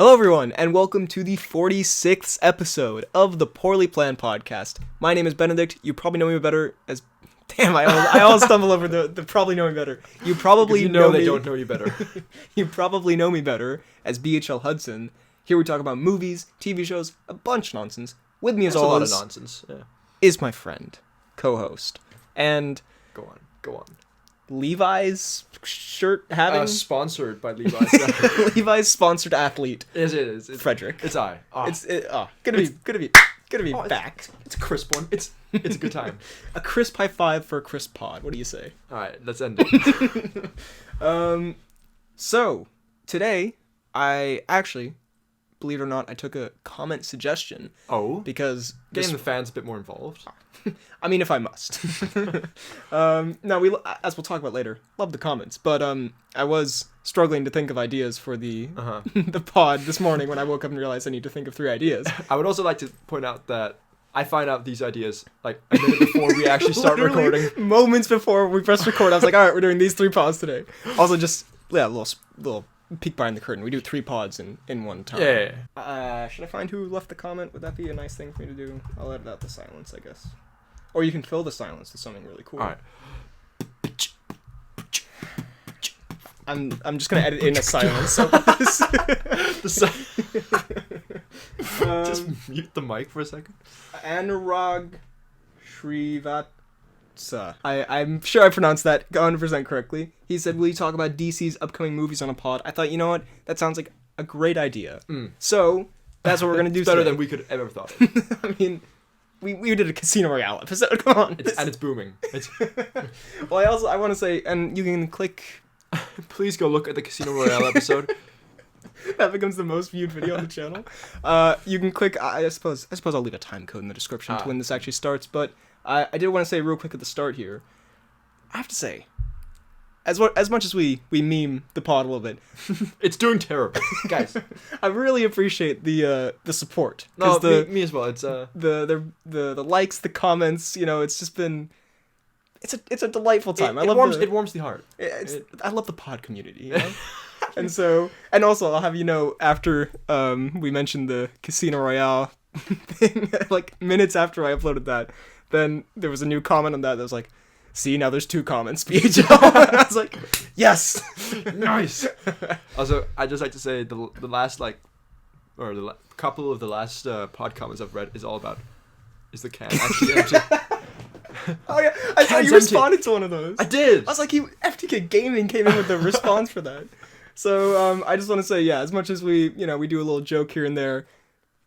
Hello everyone, and welcome to the 46th episode of the Poorly Planned Podcast. My name is Benedict. You probably know me better as... Damn, I always stumble over the probably know me better. You probably know they me... don't know you better. You probably know me better as BHL Hudson. Here we talk about movies, TV shows, a bunch of nonsense. With me as That's always... a lot of nonsense, yeah. ...is my friend, co-host, and... Go on. Levi's shirt having... Sponsored by Levi's. Levi's sponsored athlete. It is. Frederick. It's I. Oh. Gonna be back. It's a crisp one. It's a good time. A crisp high five for a crisp pod. What do you say? Alright, let's end it. So, today, I actually, believe it or not, I took a comment suggestion. Oh? Because... Getting the fans a bit more involved. I mean, if I must. No, as we'll talk about later, love the comments. But I was struggling to think of ideas for the the pod this morning when I woke up and realized I need to think of 3 ideas. I would also like to point out that I find out these ideas like a minute before we actually start recording. Moments before we press record, I was like, all right, we're doing these 3 pods today. Also, just, a little peek behind the curtain. We do 3 pods in one time. Yeah. Should I find who left the comment? Would that be a nice thing for me to do? I'll edit out the silence, I guess. Or you can fill the silence with something really cool. Alright. I'm just gonna edit in a silence. So just mute the mic for a second. Anurag Srivatsa. I'm sure I pronounced that 100% correctly. He said, will you talk about DC's upcoming movies on a pod? I thought, you know what? That sounds like a great idea. So, that's what we're gonna do better today. than we could have ever thought of. I mean... We did a Casino Royale episode, come on. It's booming. Well, I want to say, and you can click... Please go look at the Casino Royale episode. That becomes the most viewed video on the channel. You can click, I suppose I'll leave a time code in the description to when this actually starts, but I did want to say real quick at the start here, I have to say, as much as we meme the pod a little bit, it's doing terrible, guys. I really appreciate the support. No, me as well. It's the likes, the comments. You know, it's just been it's a delightful time. It warms the heart. I love the pod community. You know? and also I'll have you know after we mentioned the Casino Royale thing, like minutes after I uploaded that, then there was a new comment on that was like, see, now there's 2 comments, BHL. And I was like, yes! Nice! Also, I'd just like to say the last, couple of the last pod comments I've read is all about, is the can actually empty? Oh yeah, I thought you responded to one of those. I did! I was like, FTK Gaming came in with a response for that. So, I just want to say, yeah, as much as we do a little joke here and there,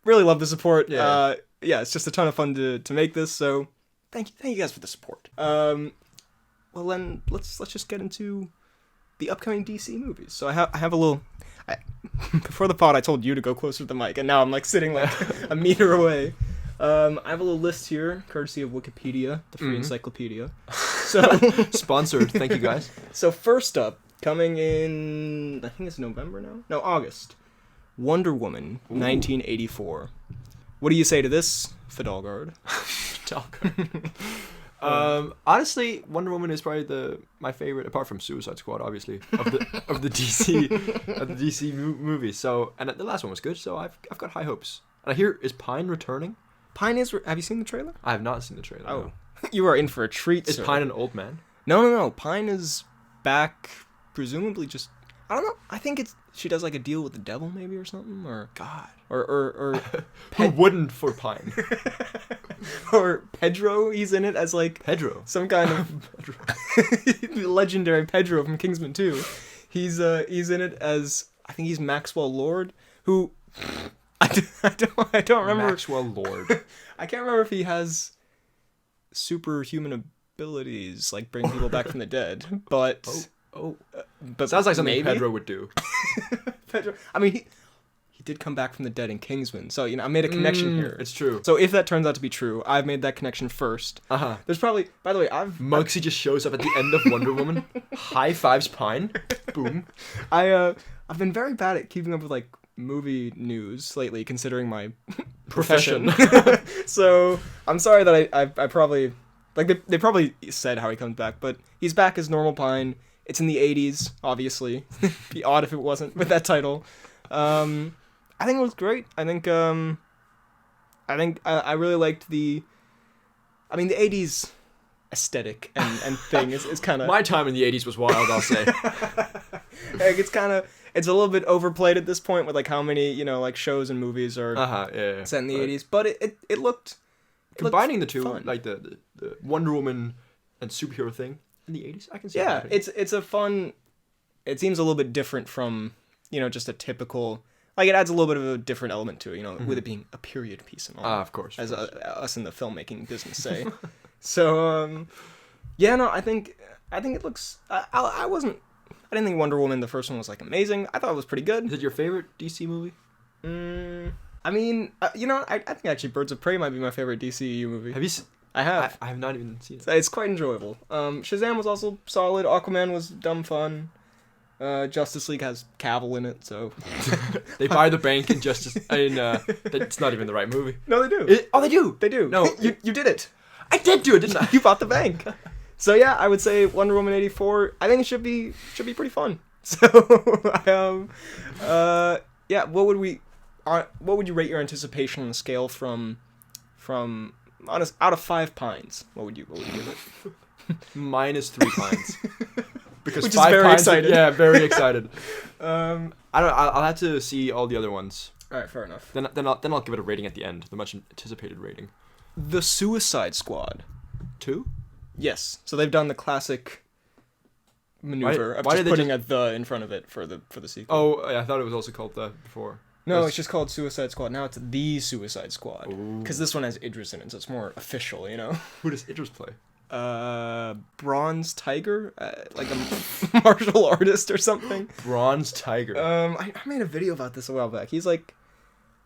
really love the support. Yeah, it's just a ton of fun to make this, so... Thank you guys for the support. Well then, let's just get into the upcoming DC movies. So I have a little... before the pod, I told you to go closer to the mic, and now I'm like sitting like a meter away. I have a little list here, courtesy of Wikipedia, the free encyclopedia. So sponsored, thank you guys. So first up, coming in, I think it's November now? No, August. Wonder Woman, 1984. What do you say to this, Fidalgard? Honestly, Wonder Woman is probably my favorite, apart from Suicide Squad, obviously, of the DC movies. So, and the last one was good, so I've got high hopes. And I hear, is Pine returning? Pine is. Have you seen the trailer? I have not seen the trailer. Oh, no. You are in for a treat. Is Pine an old man? No. Pine is back, presumably just. I don't know. I think she does like a deal with the devil, maybe, or something, or God, or who wouldn't for Pine? Or Pedro, he's in it as like Pedro, some kind of legendary Pedro from Kingsman 2. He's in it as, I think he's Maxwell Lord, who I don't remember. Maxwell Lord. I can't remember if he has superhuman abilities, like bring people back from the dead, but. But sounds like something maybe? Pedro would do. Pedro, I mean, he did come back from the dead in Kingsman, so I made a connection here. It's true. So if that turns out to be true, I've made that connection first. There's probably, by the way, Muggsy just shows up at the end of Wonder Woman, high fives Pine, boom. I've been very bad at keeping up with like movie news lately, considering my profession. So I'm sorry that I probably like they probably said how he comes back, but he's back as normal Pine. It's in the 80s, obviously. It'd be odd if it wasn't with that title. I think it was great. I think I really liked the 80s aesthetic and thing is kind of... My time in the 80s was wild, I'll say. Like, it's a little bit overplayed at this point with like how many, like shows and movies are set in the 80s, but it looked combining the two, fun. like the Wonder Woman and superhero thing in the 80s, I can see. Yeah, it's a fun. It seems a little bit different from just a typical. Like, it adds a little bit of a different element to it, with it being a period piece and all. Of course. As us in the filmmaking business say. So, yeah, no, I think it looks. I didn't think Wonder Woman, the first one, was like amazing. I thought it was pretty good. Is it your favorite DC movie? I mean, I think actually Birds of Prey might be my favorite DCEU movie. Have you? I have. I have not even seen it. It's quite enjoyable. Shazam was also solid. Aquaman was dumb fun. Justice League has Cavill in it, so they buy the bank in Justice. It's not even the right movie. No, they do. They do. They do. No, you did it. I did do it, didn't I? You bought the bank. So yeah, I would say Wonder Woman 84. I think it should be pretty fun. So yeah, what would you rate your anticipation on the scale from out of 5 pines? What would you give it? -3 pines. Because Which 5 is very pines, excited. Yeah, very excited. I'll have to see all the other ones. All right, fair enough. Then I'll give it a rating at the end, the much anticipated rating. The Suicide Squad. 2? Yes. So they've done the classic maneuver of why just did they putting a "the" in front of it for the sequel. Oh, yeah, I thought it was also called that before. No, it's just called Suicide Squad. Now it's the Suicide Squad. Because this one has Idris in it, so it's more official, Who does Idris play? Bronze Tiger, like a martial artist or something. Bronze Tiger. I made a video about this a while back. He's like,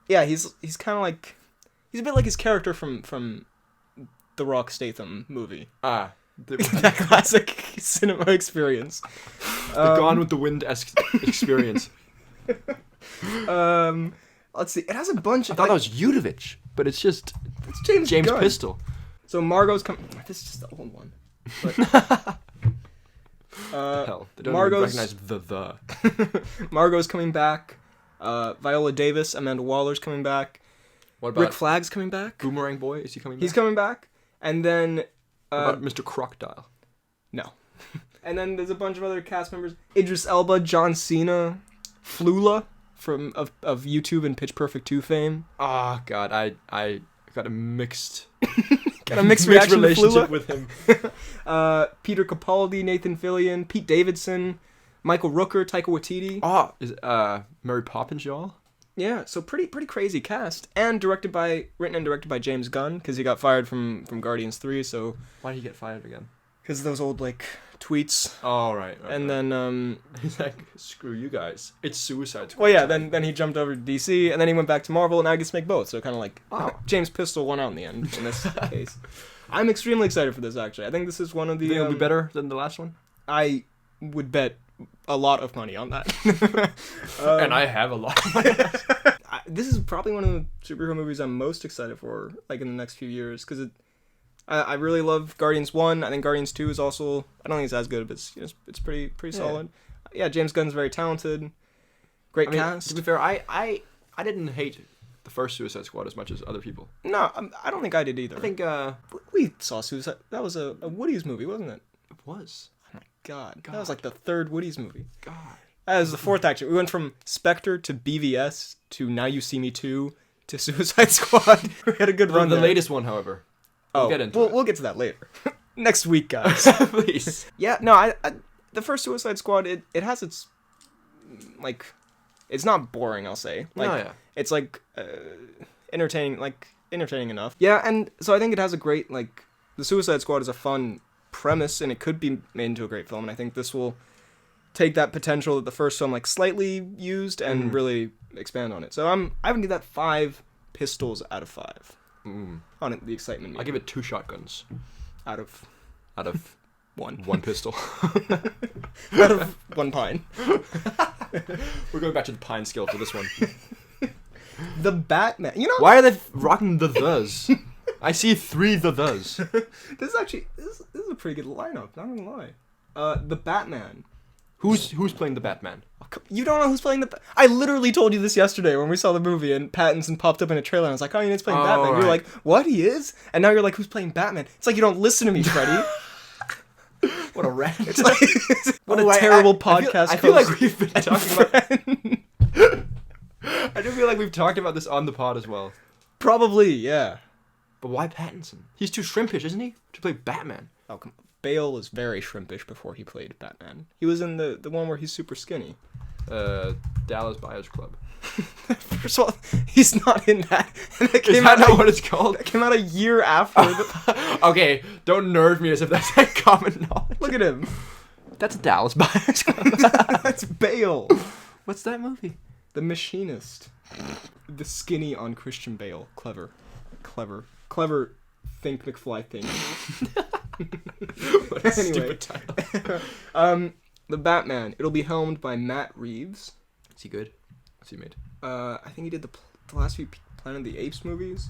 yeah, he's kind of like, he's a bit like his character from the Rock Statham movie. That classic cinema experience. The Gone with the Wind-esque experience. Let's see. It has a bunch. I thought that was Udovich, but it's James Gunn. Pistol. So Margot's coming. This is just the old one. But, Hell, they don't even recognize the. Margot's coming back. Viola Davis, Amanda Waller's coming back. What about Rick Flag's coming back. Boomerang Boy? Is he coming back? He's coming back. And then what about Mr. Crocodile? No. And then there's a bunch of other cast members: Idris Elba, John Cena, Flula of YouTube and Pitch Perfect 2 fame. Oh God, I got a mixed reaction relationship with him. Peter Capaldi, Nathan Fillion, Pete Davidson, Michael Rooker, Taika Waititi. Oh, is Mary Poppins, y'all? Yeah, so pretty crazy cast, and written and directed by James Gunn, because he got fired from Guardians 3. So why did he get fired again? Because of those old tweets. Oh right. And then he's like, screw you guys, it's Suicide Squad. Well, yeah. Then he jumped over to DC, and then he went back to Marvel, and now he gets to make both. So kind of like James Pistol won out in the end in this case. I'm extremely excited for this. Actually, I think this is one of the. You think it'll be better than the last one? I would bet a lot of money on that. And I have a lot of money. This is probably one of the superhero movies I'm most excited for, in the next few years, because I really love Guardians 1. I think Guardians 2 is also, I don't think it's as good, but it's pretty solid. Yeah, James Gunn's very talented. Great cast. To be fair, I didn't hate the first Suicide Squad as much as other people. No, I don't think I did either. I think we saw Suicide. That was a Woody's movie, wasn't it? It was. Oh my God. That was like the third Woody's movie. God. That was the fourth, actually. We went from Spectre to BVS to Now You See Me 2 to Suicide Squad. We had a good run The there. latest one, however. We'll get to that later. Next week, guys. Please. Yeah, no, I the first Suicide Squad, it has its, it's not boring, I'll say. It's, entertaining enough. Yeah, and so I think it has a great, the Suicide Squad is a fun premise, and it could be made into a great film, and I think this will take that potential that the first film, slightly used and really expand on it. So I would give that 5 pistols out of 5. On it, the excitement. I'll give it 2 shotguns. Out of 1. 1 pistol. Out of 1 pine. We're going back to the pine scale for this one. The Batman. Why are they rocking the thes? I see 3 thes. This is a pretty good lineup, not gonna lie. The Batman. Who's playing the Batman? You don't know who's playing the... I literally told you this yesterday when we saw the movie and Pattinson popped up in a trailer and I was like, oh, he's playing Batman. Right. You're like, what, he is? And now you're like, who's playing Batman? It's like you don't listen to me, Freddie. What a rant. It's like, what a terrible podcast I feel like host. we've been talking about... I do feel like we've talked about this on the pod as well. Probably, yeah. But why Pattinson? He's too shrimpish, isn't he? To play Batman. Oh, come on. Bale was very shrimpish before he played Batman. He was in the one where he's super skinny. Dallas Buyers Club. First of all, he's not in that. And it Is that not what it's called? It came out a year after. Okay, don't nerd me as if that's like common knowledge. Look at him. That's Dallas Buyers Club. That's Bale. What's that movie? The Machinist. The skinny on Christian Bale. Clever. Think McFly thing. What a Anyway. stupid title. The Batman. It'll be helmed by Matt Reeves. Is he good? What's he made? I think he did the last few Planet of the Apes movies,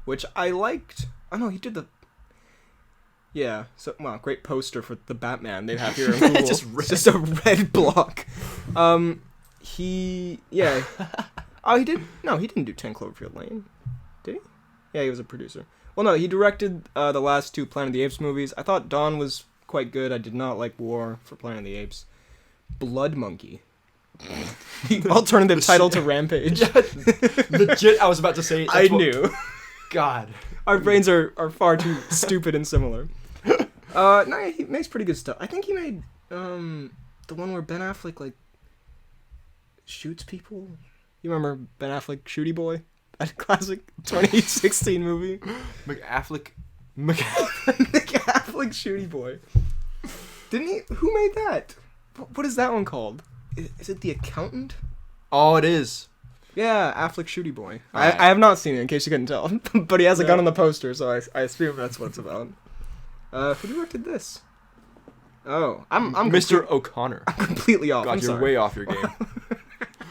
which I liked. Oh no, he did the... Yeah, so, wow, great poster for the Batman they have here in Google. It's just a red block. Yeah. Oh, he did... No, he didn't do 10 Cloverfield Lane. Did he? Yeah, he was a producer. Well, no, he directed the last two Planet of the Apes movies. I thought Dawn was quite good. I did not like War for Planet of the Apes. Blood Monkey. The alternative title to Rampage. Yeah, legit, I was about to say... I knew. God. Our brains are far too stupid and similar. No, he makes pretty good stuff. I think he made the one where Ben Affleck like shoots people. You remember Ben Affleck Shooty Boy? That classic 2016 movie. McAffleck Shooty Boy. Didn't he? Who made that? What is that one called? Is it The Accountant? Oh, it is. Yeah, Affleck Shooty Boy. Right. I have not seen it, in case you couldn't tell. But he has a gun on the poster, so I assume that's what it's about. Who directed this? Oh, I'm Mr. O'Connor. I'm completely off. God, I'm you're sorry. way off your game.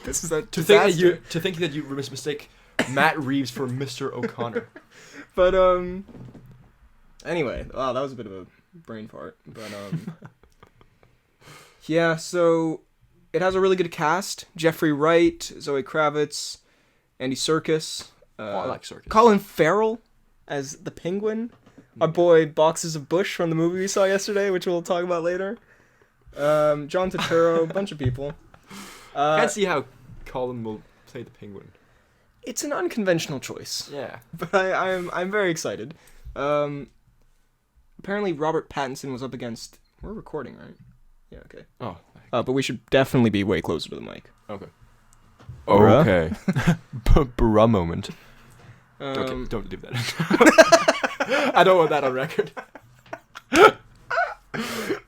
This is a to disaster. think that you mistake Matt Reeves for Mr. O'Connor. But anyway, wow, that was a bit of a brain fart. But yeah, so it has a really good cast: Jeffrey Wright, Zoe Kravitz, Andy Serkis. I like Serkis. Colin Farrell as the Penguin. Our boy Boxes of Bush from the movie we saw yesterday, which we'll talk about later. John Turturro, a bunch of people. I can't see how Colin will play the Penguin. It's an unconventional choice. Yeah. But I'm very excited. Apparently Robert Pattinson was up against... We're recording, right? Yeah, okay. Oh. But we should definitely be way closer to the mic. Okay. Bruh. Okay. Bruh moment. Okay, don't leave that in. I don't want that on record.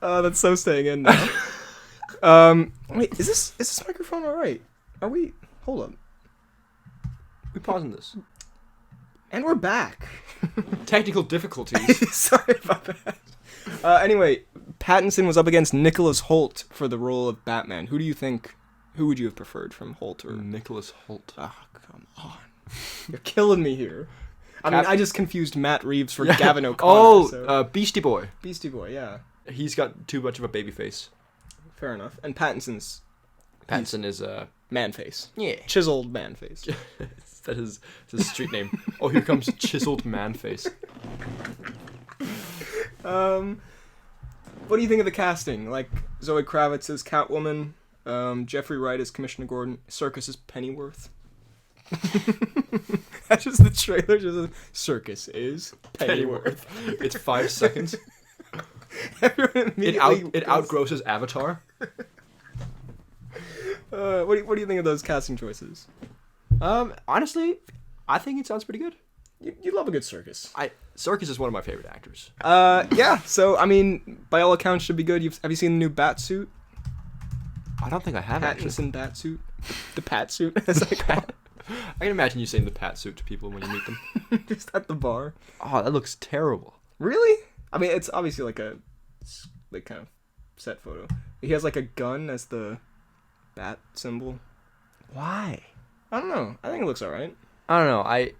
That's so staying in now. Wait, is this microphone alright? Are we... Hold up. We pausing this. And we're back. Technical difficulties. Sorry about that. Anyway, Pattinson was up against Nicholas Hoult for the role of Batman. Who would you have preferred from Hoult or... Nicholas Hoult. Oh, come on. You're killing me here. I mean, I just confused Matt Reeves for Gavin O'Connor. So. Beastie Boy. Beastie Boy, yeah. He's got too much of a baby face. Fair enough. And Pattinson is man face. Yeah. Chiseled man face. That is his street name. Oh, here comes Chiseled Man Face. What do you think of the casting? Like Zoe Kravitz as Catwoman, Jeffrey Wright as Commissioner Gordon, Serkis as Pennyworth. That's just the trailer. Just Serkis is Pennyworth. It's 5 seconds. Everyone immediately It outgrosses Avatar. What do you think of those casting choices? Honestly, I think it sounds pretty good. You love a good Serkis. Serkis is one of my favorite actors. Yeah. So I mean, by all accounts, should be good. Have you seen the new Batsuit? I don't think I have. Pattinson Batsuit. The Patsuit, as I call it. I can imagine you saying the Patsuit to people when you meet them. Just at the bar. Oh, that looks terrible. Really? I mean, it's obviously like a kind of set photo. He has like a gun as the bat symbol. Why? I don't know. I think it looks alright. I don't know. I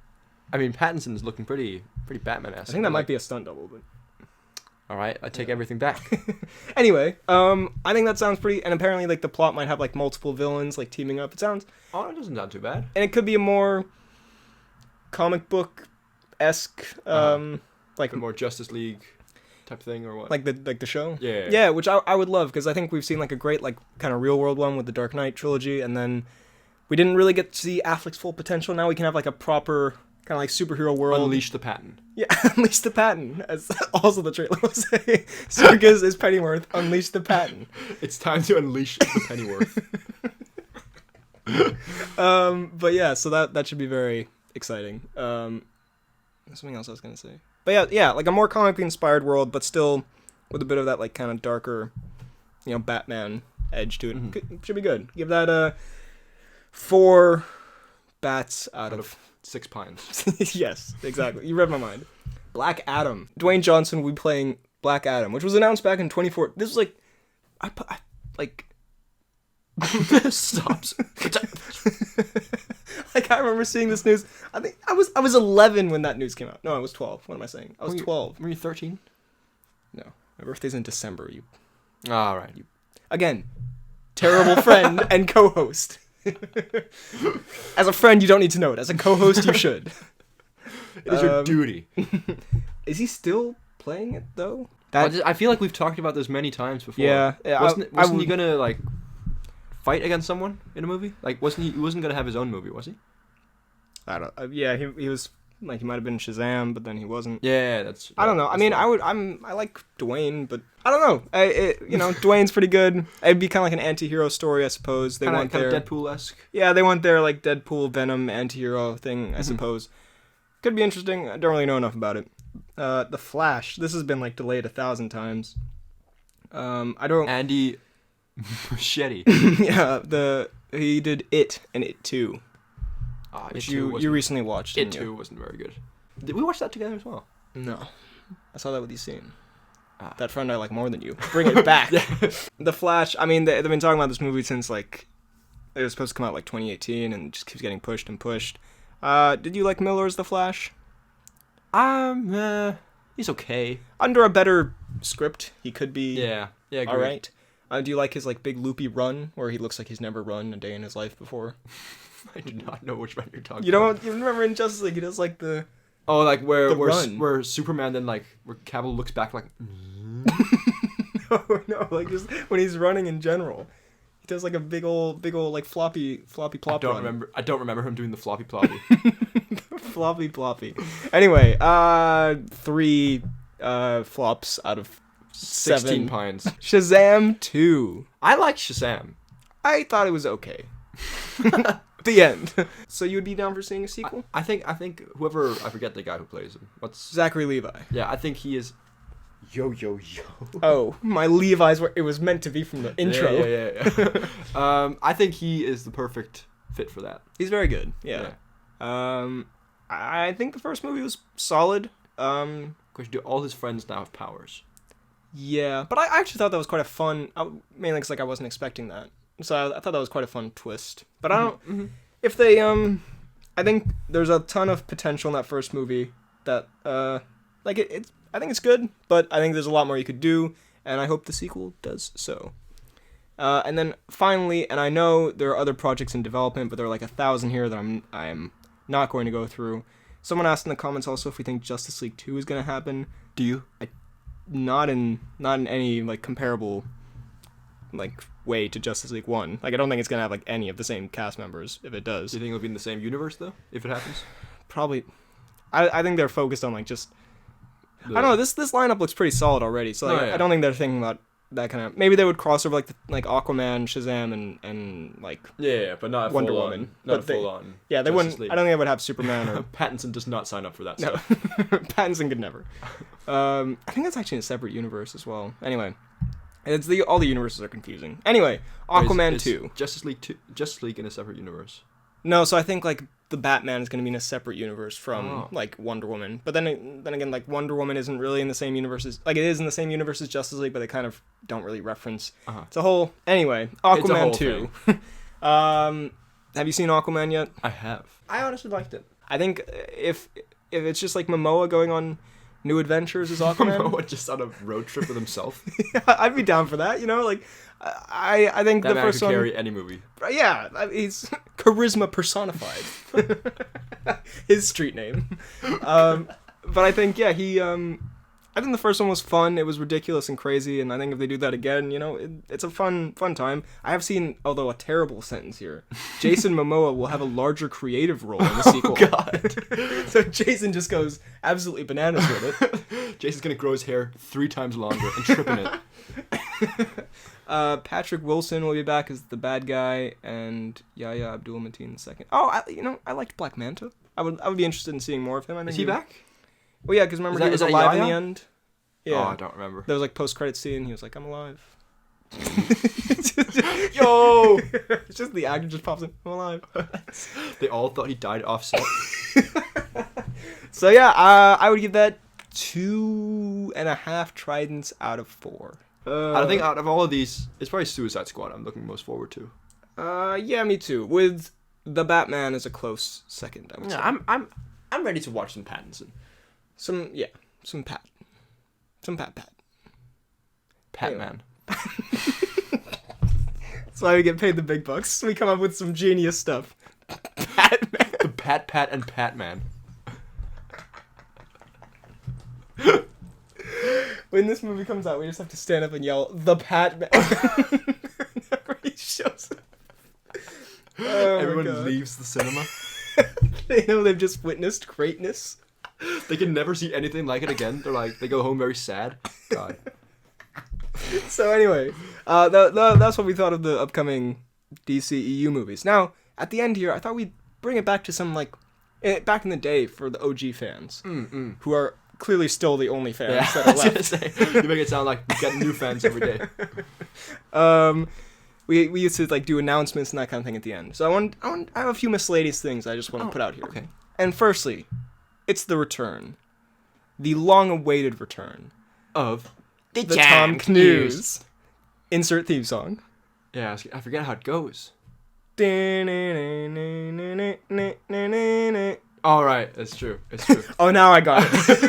mean, Pattinson's looking pretty Batman-esque. I think that might be a stunt double, but All right, I take everything back. Anyway, I think that sounds pretty. And apparently, like the plot might have like multiple villains like teaming up. It sounds. Oh, it doesn't sound too bad. And it could be a more comic book esque, like a more Justice League type thing, or what? Like the show. Yeah. Yeah, which I would love because I think we've seen like a great like kind of real world one with the Dark Knight trilogy, and then we didn't really get to see Affleck's full potential. Now we can have like a proper kind of like superhero world. Unleash the Patton. Yeah, Unleash the Patton, as also the trailer will say. Circus is Pennyworth, Unleash the Patton. It's time to unleash the Pennyworth. But yeah, so that should be very exciting. Something else I was gonna say. But yeah, like a more comically inspired world, but still with a bit of that like kind of darker, Batman edge to it. Mm-hmm. Should be good. Give that 4 bats out of 6 pines. Yes, exactly. You read my mind. Black Adam. Dwayne Johnson will be playing Black Adam, which was announced back in 2014. This was like, Stops. Like I remember seeing this news. I think I was 11 when that news came out. No, I was 12. What am I saying? I was 12. Were you 13? No, my birthday's in December. You. All right. Again, terrible friend and co-host. As a friend, you don't need to know it. As a co-host, you should. It is your duty. Is he still playing it though? I feel like we've talked about this many times before. Yeah. Wasn't he gonna like fight against someone in a movie? Like, he wasn't gonna have his own movie, was he? I don't. Yeah, he was like he might have been Shazam, but then he wasn't. Yeah, that's. I don't know. I mean, I like Dwayne, but I don't know. Dwayne's pretty good. It'd be kind of like an anti-hero story, I suppose. They want their Deadpool-esque. Yeah, they want their like Deadpool, Venom anti-hero thing, I suppose. Could be interesting. I don't really know enough about it. The Flash. This has been like delayed 1,000 times. I don't. Andy Machete. Yeah, he did It and It 2. Which you recently watched. It 2 wasn't very good. Did we watch that together as well? No. I saw that with you soon. That friend I like more than you. Bring it back. The Flash, I mean, they've been talking about this movie since, like, it was supposed to come out, like, 2018, and it just keeps getting pushed and pushed. Did you like Miller's The Flash? He's okay. Under a better script, he could be... Yeah, all right. Do you like his, like, big loopy run, where he looks like he's never run a day in his life before? I do not know which run you're talking about. You don't? You remember in Justice League, he does, like, the... Oh, like, where Superman then, like, where Cavill looks back, like... No, like, just when he's running in general. He does, like, a big old, like, floppy plop run. I don't remember him doing the floppy ploppy. Floppy ploppy. Anyway, 3 flops out of 7. 16 pines. Shazam 2. I like Shazam. I thought it was okay. The end. So you would be down for seeing a sequel? I think whoever, I forget the guy who plays him. What's Zachary Levi? Yeah, I think he is. Yo. Oh, my Levi's it was meant to be from the intro. Yeah. I think he is the perfect fit for that. He's very good. Yeah. I think the first movie was solid. Because all his friends now have powers. Yeah, but I actually thought that was quite a fun. Mainly because I wasn't expecting that. So I thought that was quite a fun twist. But I don't... Mm-hmm. If they... I think there's a ton of potential in that first movie that... it's... I think it's good, but I think there's a lot more you could do, and I hope the sequel does so. And then finally, and I know there are other projects in development, but there are like 1,000 here that I'm not going to go through. Someone asked in the comments also if we think Justice League 2 is going to happen. Do you? Not in any like comparable like way to Justice League 1. Like I don't think it's going to have like any of the same cast members if it does. Do you think it'll be in the same universe though if it happens? Probably. I think they're focused on like just I don't know, this lineup looks pretty solid already. So like, I don't think they're thinking about that kind of. Maybe they would cross over like Aquaman, Shazam, and like but not Wonder Woman. Not full on. Yeah, they wouldn't. League. I don't think they would have Superman or Pattinson does not sign up for that. No, stuff. Pattinson could never. I think that's actually in a separate universe as well. Anyway, all the universes are confusing. Anyway, Aquaman 2. Justice League in a separate universe. No, so I think like the Batman is going to be in a separate universe from like Wonder Woman. But then again, like Wonder Woman isn't really in the same universe as like it is in the same universe as Justice League, but they kind of don't really reference. It's a whole anyway. Aquaman 2. Have you seen Aquaman yet? I have. I honestly liked it. I think if it's just like Momoa going on New Adventures as Aquaman. Momoa just on a road trip with himself. Yeah, I'd be down for that. You know, like I think That the man first could one. carry any movie. Yeah, he's charisma personified. His street name. But I think I think the first one was fun. It was ridiculous and crazy, and I think if they do that again, you know, it's a fun time. I have seen, although a terrible sentence here, Jason Momoa will have a larger creative role in the sequel. Oh God! So Jason just goes absolutely bananas with it. Jason's gonna grow his hair 3 times longer and trip in it. Patrick Wilson will be back as the bad guy, and Yahya Abdul-Mateen II. Oh, I liked Black Manta. I would be interested in seeing more of him. I think Is he back? Well, yeah, because remember he was is that alive in Yahya? the end. Yeah. Oh, I don't remember. There was like post-credit scene. He was like, "I'm alive." Yo! It's just the actor just pops in. I'm alive. They all thought he died off set. So yeah, I would give that 2.5 tridents out of 4. I think out of all of these, it's probably Suicide Squad I'm looking most forward to. Yeah, me too. With the Batman as a close second, I would say. I'm ready to watch some Pattinson. Some Pat. Patman. That's why we get paid the big bucks. We come up with some genius stuff. Patman. The Pat and Patman. When this movie comes out, we just have to stand up and yell, "The Patman." Whenever he shows up. Oh, Everyone leaves the cinema. They know they've just witnessed greatness. They can never see anything like it again. They go home very sad. God. So anyway, that's what we thought of the upcoming DCEU movies. Now, at the end here, I thought we'd bring it back to some, like, back in the day for the OG fans, who are clearly still the only fans that are left. You make it sound like we get new fans every day. We used to, like, do announcements and that kind of thing at the end. So I have a few miscellaneous things I just want to put out here. Okay. And firstly, it's the return. The long-awaited return Of the Tom Cruise. Insert theme song. Yeah, I forget how it goes. All right, it's true. It's true. Oh, now I got it.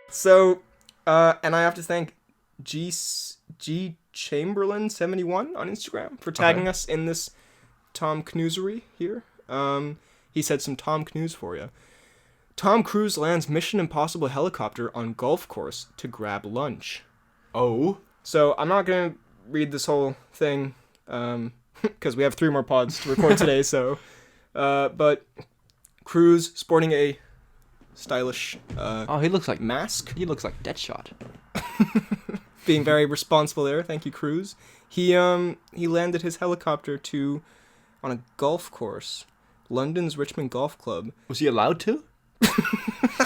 So, and I have to thank G Chamberlain 71 on Instagram for tagging us in this Tom Cruisery here. He said some Tom Cruise for you. Tom Cruise lands Mission Impossible helicopter on golf course to grab lunch. Oh. So I'm not gonna read this whole thing, because we have 3 more pods to record today. So, but Cruise sporting a stylish he looks like mask. He looks like Deadshot. Being very responsible there. Thank you, Cruise. He landed his helicopter on a golf course, London's Richmond Golf Club. Was he allowed to?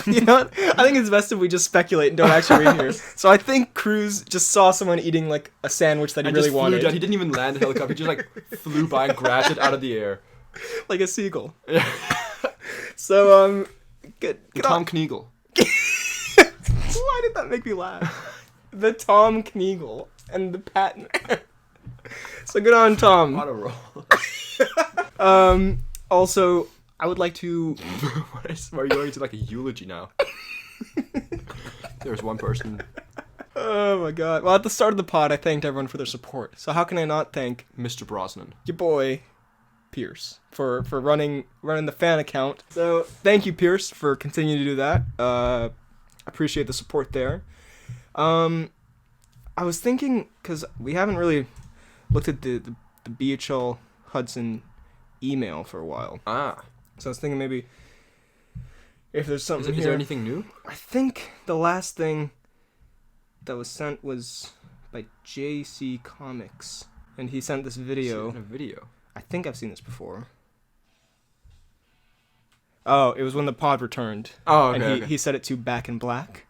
You know what? I think it's best if we just speculate and don't actually read here. So I think Cruise just saw someone eating, like, a sandwich that he really wanted. He didn't even land the helicopter. He just, like, flew by and grabbed it out of the air. Like a seagull. Yeah. So, good Tom Kniegal. Why did that make me laugh? The Tom Kniegal and the Patton. So good on Tom. What a roll. Also, I would like to... Why are you going to, like, a eulogy now? There's one person. Oh my god. Well, at the start of the pod, I thanked everyone for their support. So how can I not thank Mr. Brosnan, your boy Pierce for running the fan account. So thank you, Pierce, for continuing to do that. Appreciate the support there. I was thinking, because we haven't really looked at the BHL Hudson email for a while. So I was thinking maybe if there's something Is there anything new? I think the last thing that was sent was by JC Comics, and he sent this video. A video. I think I've seen this before. Oh, it was when the pod returned. Oh, okay. And he set it to Back in Black.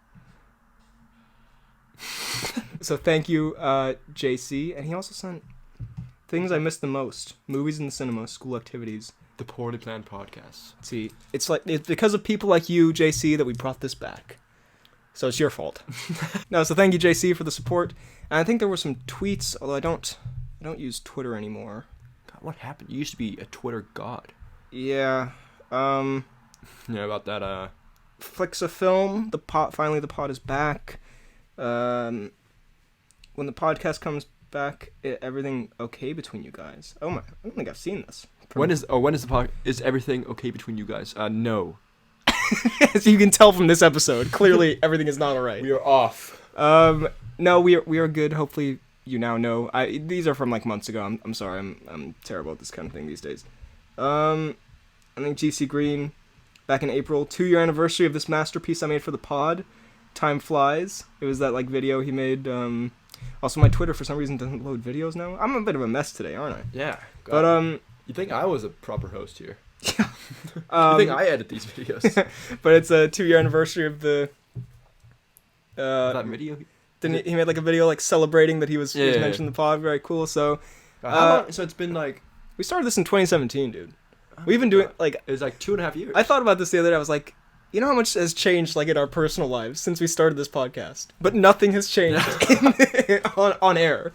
So thank you, JC. And he also sent things I missed the most: movies in the cinema, school activities. The Poorly Planned Podcast. See, it's because of people like you, JC, that we brought this back. So it's your fault. No, so thank you, JC, for the support. And I think there were some tweets, although I don't use Twitter anymore. God, what happened? You used to be a Twitter god. Yeah. about that. Flicks a film. Finally, the pod is back. When the podcast comes back, everything okay between you guys? Oh my! I don't think I've seen this. When is the pod? Is everything okay between you guys? No. As you can tell from this episode, clearly everything is not alright. We are off. No, we are good. Hopefully, you now know. These are from like months ago. I'm sorry. I'm terrible at this kind of thing these days. I think GC Green, back in April, 2-year anniversary of this masterpiece I made for the pod. Time flies. It was that like video he made. Also, my Twitter for some reason doesn't load videos now. I'm a bit of a mess today, aren't I? Yeah. But you think I was a proper host here? Yeah. You think I edit these videos? But it's a 2-year anniversary of the. That video. Didn't he made like a video like celebrating that he was mentioned in the pod? Very cool. So. How long? So it's been like. We started this in 2017, dude. We've been doing like. It was like 2.5 years. I thought about this the other day. I was like, you know how much has changed like in our personal lives since we started this podcast, but nothing has changed on air.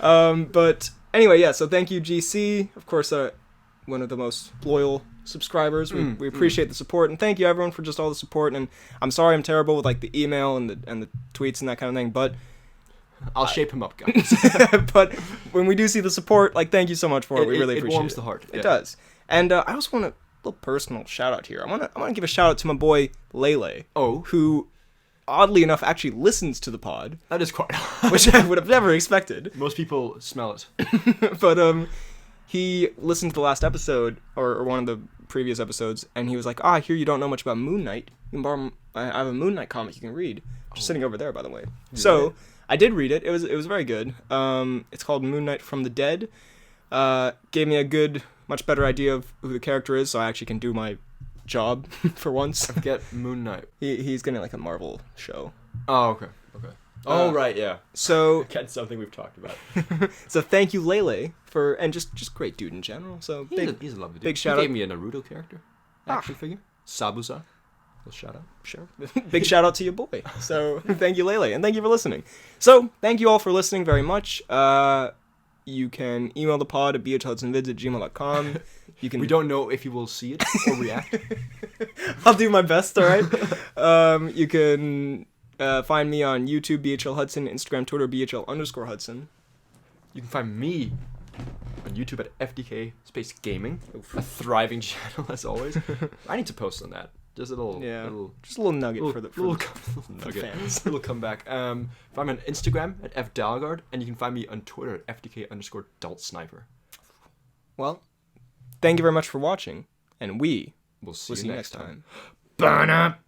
But anyway, yeah. So thank you, GC. Of course, one of the most loyal subscribers. We appreciate the support, and thank you everyone for just all the support. And I'm sorry I'm terrible with like the email and the tweets and that kind of thing, but I'll shape him up, guys. But when we do see the support, like thank you so much for it. We really appreciate it. It warms the heart. It does. And I also want a little personal shout out here. I want to give a shout out to my boy Lele. Oh, who oddly enough actually listens to the pod. That is quite which I would have never expected. Most people smell it. But he listened to the last episode or one of the previous episodes, and he was like, I hear you don't know much about Moon Knight. You can borrow I have a Moon Knight comic you can read. Just sitting over there, by the way. So I did read it. It was very good. It's called Moon Knight from the Dead. Gave me a much better idea of who the character is, so I actually can do my job for once. Get Moon Knight. He's getting like a Marvel show. Oh, okay. Oh, right, yeah. So That's something we've talked about. So thank you, Lele, and just great dude in general. So he's a lovely dude. Big shout out. He gave me a Naruto character, action figure. Sabusa. Little shout out. Sure. Big shout out to your boy. So thank you, Lele, and thank you for listening. So thank you all for listening very much. You can email the pod at bhhudsonvids@gmail.com. You can. We don't know if you will see it or react. I'll do my best. All right. You can find me on YouTube, BHL Hudson, Instagram, Twitter, BHL_Hudson. You can find me on YouTube at FDK Space Gaming, a thriving channel as always. I need to post on that. Just a little nugget for the fans. Little comeback. Find me on Instagram at FDalgard, and you can find me on Twitter at FDK_DaltSniper. Well, thank you very much for watching, and we will see you next time. Burn up,